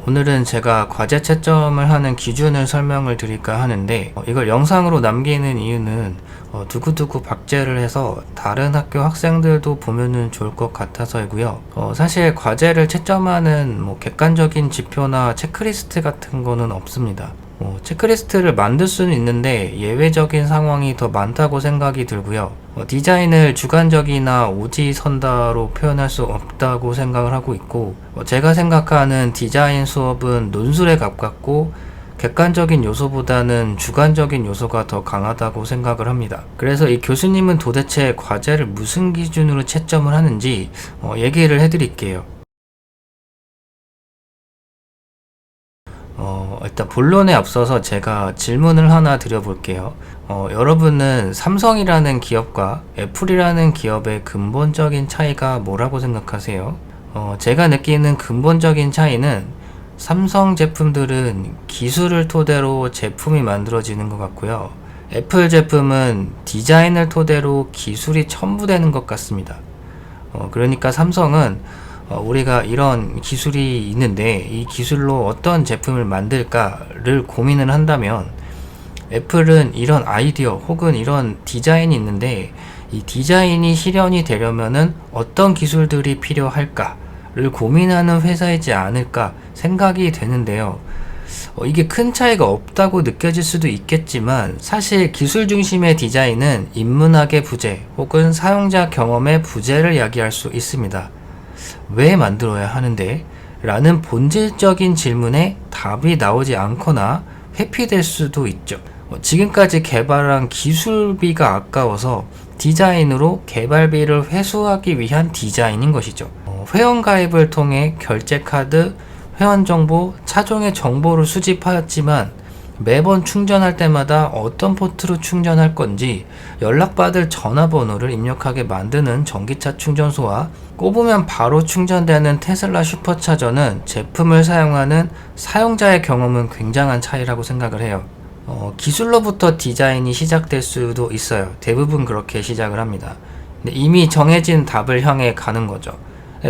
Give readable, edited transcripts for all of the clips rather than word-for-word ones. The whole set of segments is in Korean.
오늘은 제가 과제 채점을 하는 기준을 설명을 드릴까 하는데 이걸 영상으로 남기는 이유는 두고두고 박제를 해서 다른 학교 학생들도 보면은 좋을 것 같아서이고요. 사실 과제를 채점하는 객관적인 지표나 체크리스트 같은 거는 없습니다. 체크리스트를 만들 수는 있는데 예외적인 상황이 더 많다고 생각이 들고요. 디자인을 주관적이나 오지선다로 표현할 수 없다고 생각을 하고 있고, 제가 생각하는 디자인 수업은 논술에 가깝고 객관적인 요소보다는 주관적인 요소가 더 강하다고 생각을 합니다. 그래서 이 교수님은 도대체 과제를 무슨 기준으로 채점을 하는지 얘기를 해드릴게요. 일단 본론에 앞서서 제가 질문을 하나 드려볼게요. 여러분은 삼성이라는 기업과 애플이라는 기업의 근본적인 차이가 뭐라고 생각하세요? 제가 느끼는 근본적인 차이는 삼성 제품들은 기술을 토대로 제품이 만들어지는 것 같고요. 애플 제품은 디자인을 토대로 기술이 첨부되는 것 같습니다. 그러니까 삼성은 우리가 이런 기술이 있는데 이 기술로 어떤 제품을 만들까를 고민을 한다면, 애플은 이런 아이디어 혹은 이런 디자인이 있는데 이 디자인이 실현이 되려면은 어떤 기술들이 필요할까를 고민하는 회사이지 않을까 생각이 되는데요. 이게 큰 차이가 없다고 느껴질 수도 있겠지만, 사실 기술 중심의 디자인은 인문학의 부재 혹은 사용자 경험의 부재를 야기할 수 있습니다. 왜 만들어야 하는데? 라는 본질적인 질문에 답이 나오지 않거나 회피될 수도 있죠. 지금까지 개발한 기술비가 아까워서 디자인으로 개발비를 회수하기 위한 디자인인 것이죠. 회원가입을 통해 결제카드, 회원정보, 차종의 정보를 수집하였지만 매번 충전할 때마다 어떤 포트로 충전할 건지 연락받을 전화번호를 입력하게 만드는 전기차 충전소와 꼽으면 바로 충전되는 테슬라 슈퍼차저는 제품을 사용하는 사용자의 경험은 굉장한 차이라고 생각을 해요. 기술로부터 디자인이 시작될 수도 있어요. 대부분 그렇게 시작을 합니다. 근데 이미 정해진 답을 향해 가는 거죠.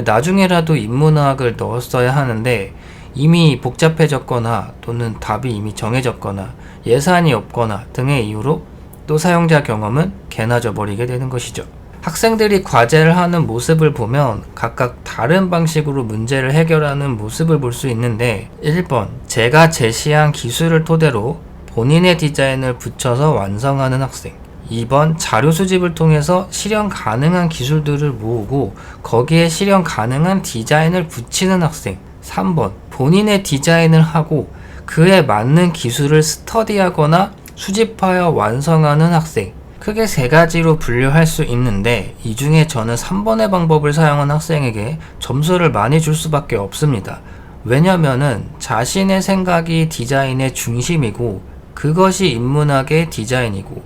나중에라도 인문학을 넣었어야 하는데 이미 복잡해졌거나 또는 답이 이미 정해졌거나 예산이 없거나 등의 이유로 또 사용자 경험은 개나져 버리게 되는 것이죠. 학생들이 과제를 하는 모습을 보면 각각 다른 방식으로 문제를 해결하는 모습을 볼 수 있는데, 1번, 제가 제시한 기술을 토대로 본인의 디자인을 붙여서 완성하는 학생. 2번, 자료 수집을 통해서 실현 가능한 기술들을 모으고 거기에 실현 가능한 디자인을 붙이는 학생. 3번, 본인의 디자인을 하고 그에 맞는 기술을 스터디하거나 수집하여 완성하는 학생. 크게 세 가지로 분류할 수 있는데, 이 중에 저는 3번의 방법을 사용한 학생에게 점수를 많이 줄 수밖에 없습니다. 왜냐면은 자신의 생각이 디자인의 중심이고 그것이 인문학의 디자인이고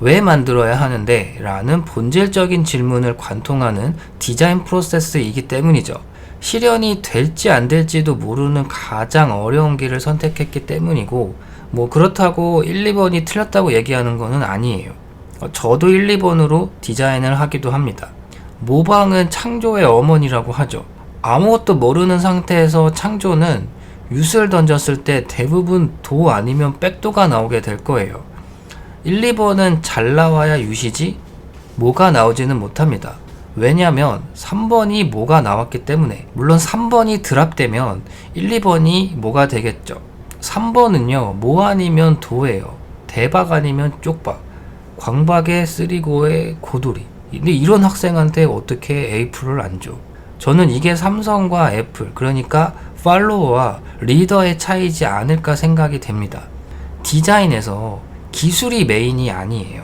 왜 만들어야 하는데? 라는 본질적인 질문을 관통하는 디자인 프로세스이기 때문이죠. 실현이 될지 안 될지도 모르는 가장 어려운 길을 선택했기 때문이고, 그렇다고 1, 2번이 틀렸다고 얘기하는 것은 아니에요. 저도 1, 2번으로 디자인을 하기도 합니다. 모방은 창조의 어머니라고 하죠. 아무것도 모르는 상태에서 창조는 유스를 던졌을 때 대부분 도 아니면 백도가 나오게 될 거예요. 1, 2번은 잘 나와야 유시지 뭐가 나오지는 못합니다. 왜냐면 3번이 뭐가 나왔기 때문에. 물론 3번이 드랍되면 1, 2번이 뭐가 되겠죠. 3번은요 뭐 아니면 도예요. 대박 아니면 쪽박, 광박에 쓰리고에 고돌이. 근데 이런 학생한테 어떻게 A+를 안 줘? 저는 이게 삼성과 애플, 그러니까 팔로워와 리더의 차이지 않을까 생각이 됩니다. 디자인에서 기술이 메인이 아니에요.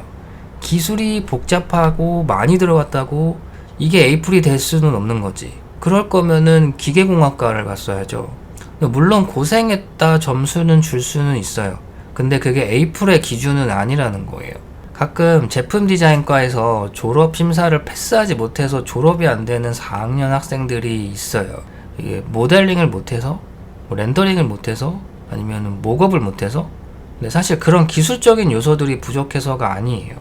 기술이 복잡하고 많이 들어갔다고 이게 A+이 될 수는 없는 거지. 그럴 거면은 기계공학과를 갔어야죠. 물론 고생했다 점수는 줄 수는 있어요. 근데 그게 A+의 기준은 아니라는 거예요. 가끔 제품 디자인과에서 졸업 심사를 패스하지 못해서 졸업이 안 되는 4학년 학생들이 있어요. 이게 모델링을 못해서, 렌더링을 못해서, 아니면 목업을 못해서. 근데 사실 그런 기술적인 요소들이 부족해서가 아니에요.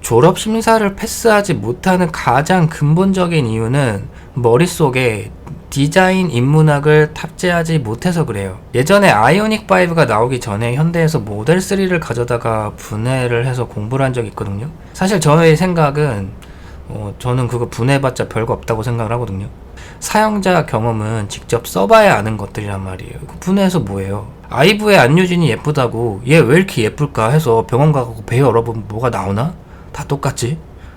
졸업 심사를 패스하지 못하는 가장 근본적인 이유는 머릿속에 디자인 인문학을 탑재하지 못해서 그래요. 예전에 아이오닉 5가 나오기 전에 현대에서 모델 3를 가져다가 분해를 해서 공부를 한 적이 있거든요. 사실 저의 생각은 저는 그거 분해봤자 별거 없다고 생각을 하거든요. 사용자 경험은 직접 써봐야 아는 것들이란 말이에요. 분해해서 뭐예요? 아이브의 안유진이 예쁘다고 얘 왜 이렇게 예쁠까 해서 병원 가고 배 열어보면 뭐가 나오나? 다 똑같지?